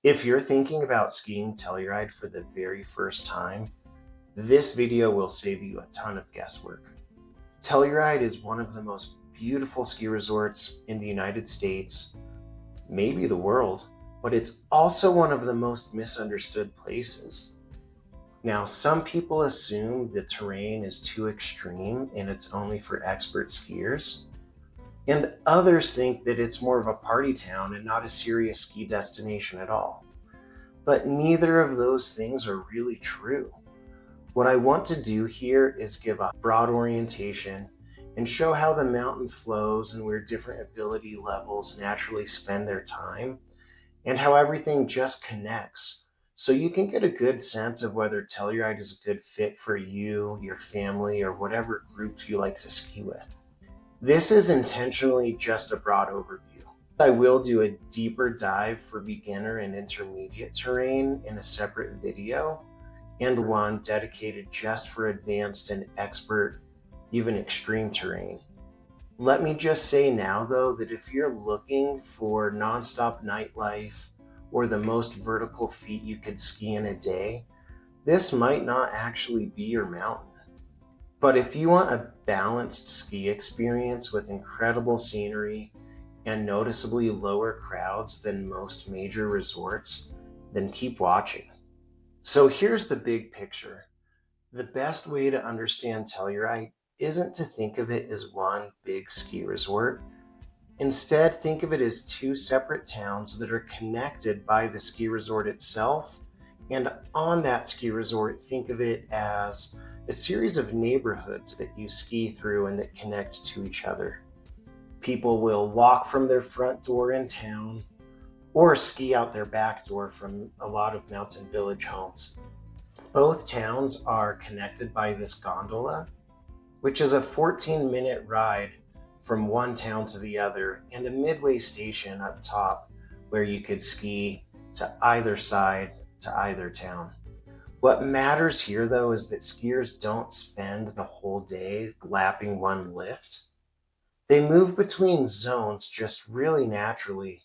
If you're thinking about skiing Telluride for the very first time, this video will save you a ton of guesswork. Telluride is one of the most beautiful ski resorts in the United States, maybe the world, but it's also one of the most misunderstood places. Now, some people assume the terrain is too extreme and it's only for expert skiers, and others think that it's more of a party town and not a serious ski destination at all. But neither of those things are really true. What I want to do here is give a broad orientation and show how the mountain flows and where different ability levels naturally spend their time, and how everything just connects. So you can get a good sense of whether Telluride is a good fit for you, your family, or whatever group you like to ski with. This is intentionally just a broad overview. I will do a deeper dive for beginner and intermediate terrain in a separate video, and one dedicated just for advanced and expert, even extreme terrain. Let me just say now though that if you're looking for nonstop nightlife or the most vertical feat you could ski in a day, this might not actually be your mountain. But if you want a balanced ski experience with incredible scenery and noticeably lower crowds than most major resorts, then keep watching. So here's the big picture. The best way to understand Telluride isn't to think of it as one big ski resort. Instead, think of it as two separate towns that are connected by the ski resort itself. And on that ski resort, think of it as a series of neighborhoods that you ski through and that connect to each other. People will walk from their front door in town or ski out their back door from a lot of mountain village homes. Both towns are connected by this gondola, which is a 14-minute ride from one town to the other, and a midway station up top where you could ski to either side to either town. What matters here though is that skiers don't spend the whole day lapping one lift. They move between zones just really naturally.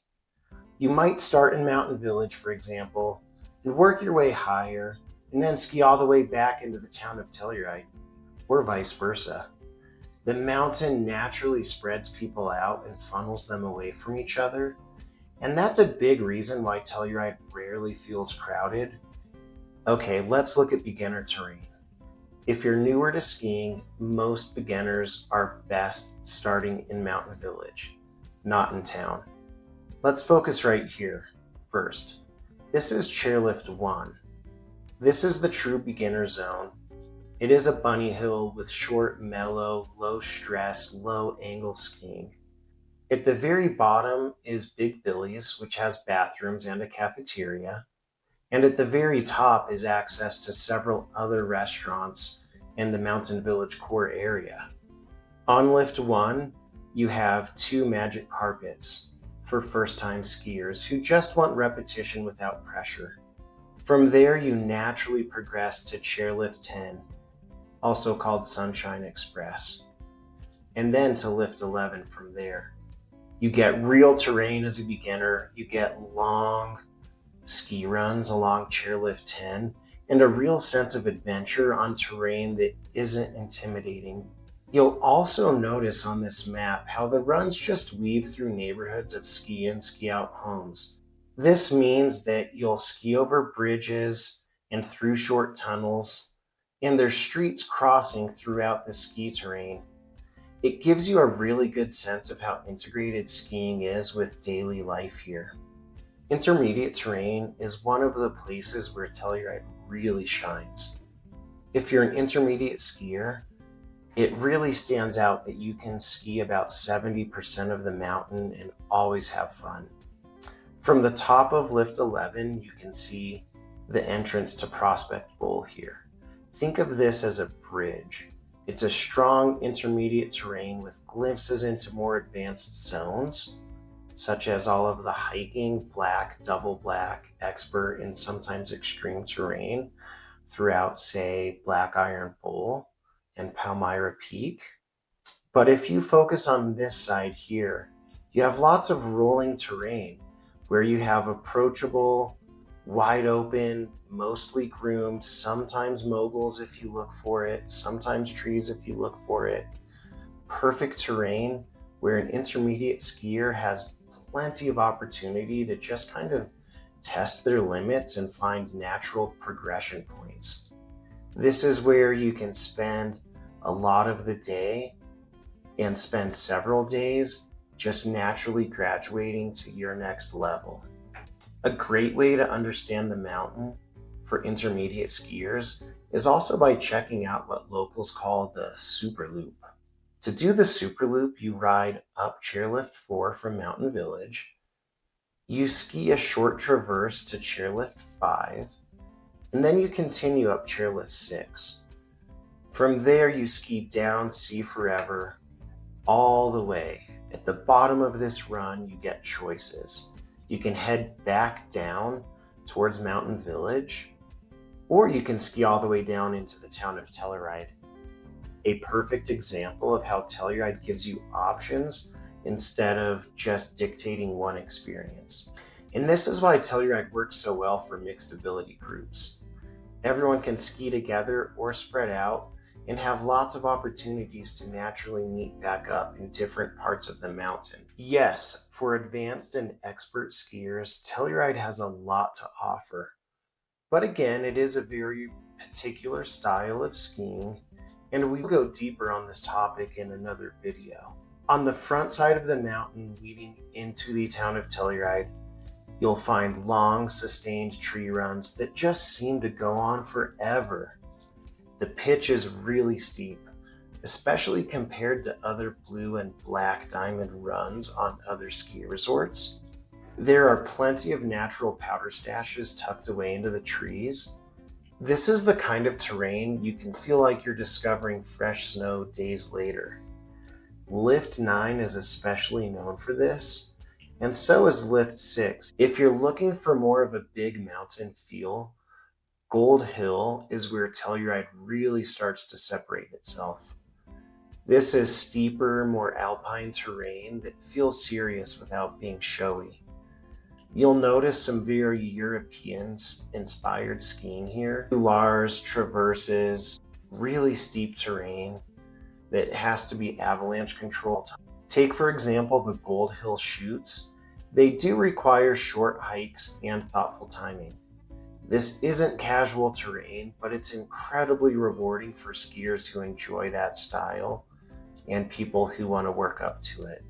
You might start in Mountain Village, for example, and work your way higher, and then ski all the way back into the town of Telluride, or vice versa. The mountain naturally spreads people out and funnels them away from each other, and that's a big reason why Telluride rarely feels crowded. Okay, let's look at beginner terrain. If you're newer to skiing, most beginners are best starting in Mountain Village, not in town. Let's focus right here first. This is Chairlift 1. This is the true beginner zone. It is a bunny hill with short, mellow, low stress, low angle skiing. At the very bottom is Big Billy's, which has bathrooms and a cafeteria. And at the very top is access to several other restaurants in the Mountain Village core area. On Lift 1, you have two magic carpets for first-time skiers who just want repetition without pressure. From there, you naturally progress to Chairlift 10, also called Sunshine Express, and then to Lift 11 from there. You get real terrain as a beginner, you get long ski runs along Chairlift 10, and a real sense of adventure on terrain that isn't intimidating. You'll also notice on this map how the runs just weave through neighborhoods of ski in, ski out homes. This means that you'll ski over bridges and through short tunnels, and there's streets crossing throughout the ski terrain. It gives you a really good sense of how integrated skiing is with daily life here. Intermediate terrain is one of the places where Telluride really shines. If you're an intermediate skier, it really stands out that you can ski about 70% of the mountain and always have fun. From the top of Lift 11, you can see the entrance to Prospect Bowl here. Think of this as a bridge. It's a strong intermediate terrain with glimpses into more advanced zones, such as all of the hiking, black, double black, expert, and sometimes extreme terrain throughout, say, Black Iron Bowl and Palmyra Peak. But if you focus on this side here, you have lots of rolling terrain where you have approachable Wide open, mostly groomed, sometimes moguls if you look for it, sometimes trees if you look for it. Perfect terrain where an intermediate skier has plenty of opportunity to just kind of test their limits and find natural progression points. This is where you can spend a lot of the day and spend several days just naturally graduating to your next level. A great way to understand the mountain for intermediate skiers is also by checking out what locals call the super loop. To do the super loop, you ride up chairlift 4 from Mountain Village. You ski a short traverse to chairlift 5, and then you continue up chairlift 6. From there, you ski down Sea Forever all the way. At the bottom of this run, you get choices. You can head back down towards Mountain Village, or you can ski all the way down into the town of Telluride. A perfect example of how Telluride gives you options instead of just dictating one experience. And this is why Telluride works so well for mixed ability groups. Everyone can ski together or spread out and have lots of opportunities to naturally meet back up in different parts of the mountain. Yes, for advanced and expert skiers, Telluride has a lot to offer. But again, it is a very particular style of skiing, and we will go deeper on this topic in another video. On the front side of the mountain leading into the town of Telluride, you'll find long, sustained tree runs that just seem to go on forever. The pitch is really steep, especially compared to other blue and black diamond runs on other ski resorts. There are plenty of natural powder stashes tucked away into the trees. This is the kind of terrain you can feel like you're discovering fresh snow days later. Lift 9 is especially known for this, and so is Lift 6. If you're looking for more of a big mountain feel, Gold Hill is where Telluride really starts to separate itself. This is steeper, more alpine terrain that feels serious without being showy. You'll notice some very European-inspired skiing here. Couloirs, traverses, really steep terrain that has to be avalanche controlled. Take, for example, the Gold Hill chutes. They do require short hikes and thoughtful timing. This isn't casual terrain, but it's incredibly rewarding for skiers who enjoy that style and people who want to work up to it.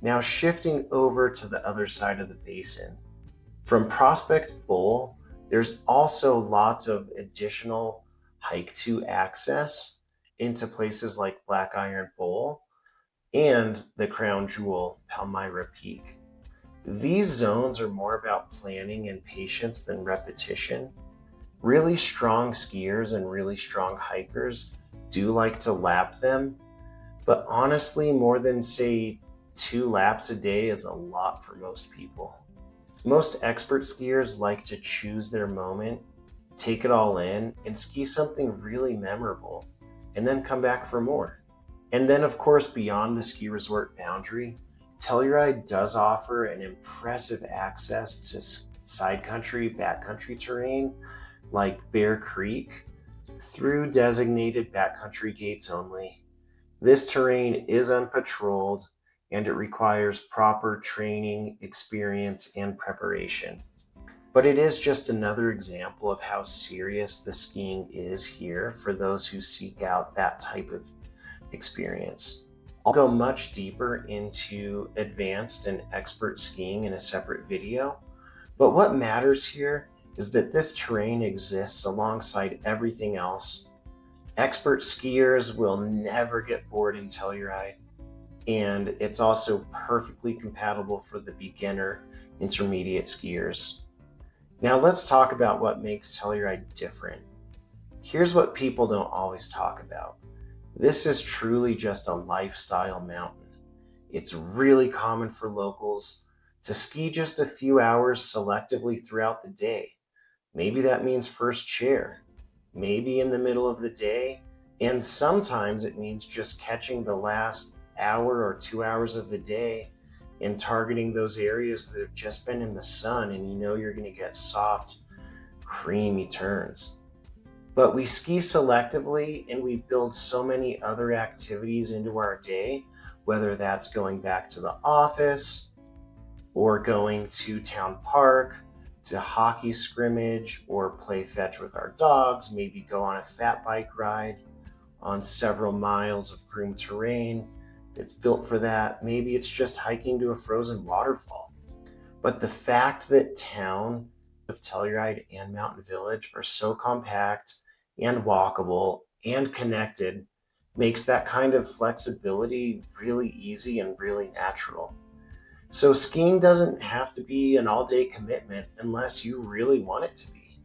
Now shifting over to the other side of the basin. From Prospect Bowl, there's also lots of additional hike to access into places like Black Iron Bowl and the crown jewel, Palmyra Peak. These zones are more about planning and patience than repetition. Really strong skiers and really strong hikers do like to lap them, but honestly, more than say 2 laps a day is a lot for most people. Most expert skiers like to choose their moment, take it all in, and ski something really memorable, and then come back for more. And then, of course, beyond the ski resort boundary, Telluride does offer an impressive access to side country, backcountry terrain like Bear Creek through designated backcountry gates only. This terrain is unpatrolled and it requires proper training, experience, and preparation. But it is just another example of how serious the skiing is here for those who seek out that type of experience. I'll go much deeper into advanced and expert skiing in a separate video, but what matters here is that this terrain exists alongside everything else. Expert skiers will never get bored in Telluride, and it's also perfectly compatible for the beginner, intermediate skiers. Now let's talk about what makes Telluride different. Here's what people don't always talk about. This is truly just a lifestyle mountain. It's really common for locals to ski just a few hours selectively throughout the day. Maybe that means first chair, maybe in the middle of the day, and sometimes it means just catching the last hour or 2 hours of the day and targeting those areas that have just been in the sun and you know you're going to get soft creamy turns. But we ski selectively and we build so many other activities into our day, whether that's going back to the office or going to town park, to hockey scrimmage, or play fetch with our dogs, maybe go on a fat bike ride on several miles of groomed terrain that's built for that. Maybe it's just hiking to a frozen waterfall. But the fact that town of Telluride and Mountain Village are so compact and walkable and connected makes that kind of flexibility really easy and really natural. So skiing doesn't have to be an all-day commitment unless you really want it to be.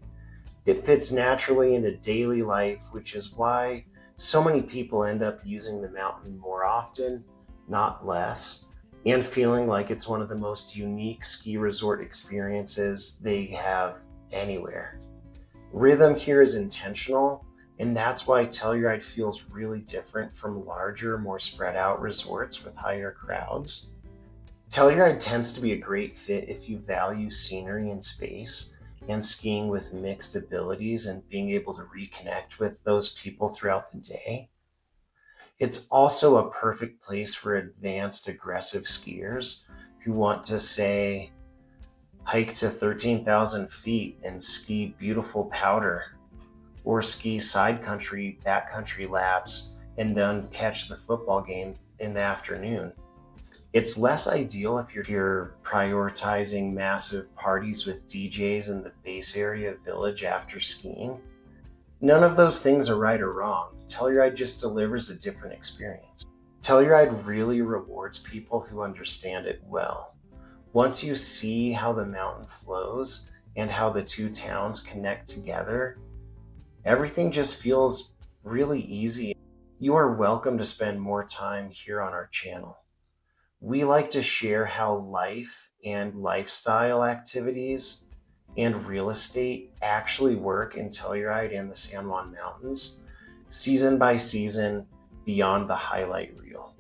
It fits naturally into daily life, which is why so many people end up using the mountain more often, not less, and feeling like it's one of the most unique ski resort experiences they have anywhere. Rhythm here is intentional, and that's why Telluride feels really different from larger, more spread out resorts with higher crowds. Telluride tends to be a great fit if you value scenery and space and skiing with mixed abilities and being able to reconnect with those people throughout the day. It's also a perfect place for advanced aggressive skiers who want to, say, hike to 13,000 feet and ski beautiful powder, or ski side country, backcountry laps, and then catch the football game in the afternoon. It's less ideal if you're prioritizing massive parties with DJs in the base area village after skiing. None of those things are right or wrong. Telluride just delivers a different experience. Telluride really rewards people who understand it well. Once you see how the mountain flows and how the two towns connect together, everything just feels really easy. You are welcome to spend more time here on our channel. We like to share how life and lifestyle activities and real estate actually work in Telluride and the San Juan Mountains, season by season, beyond the highlight reel.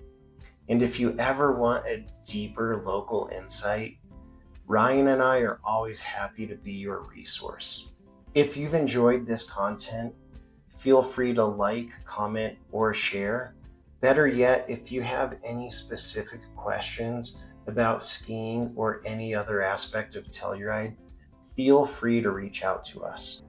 And if you ever want a deeper local insight, Ryan and I are always happy to be your resource. If you've enjoyed this content, feel free to like, comment, or share. Better yet, if you have any specific questions about skiing or any other aspect of Telluride, feel free to reach out to us.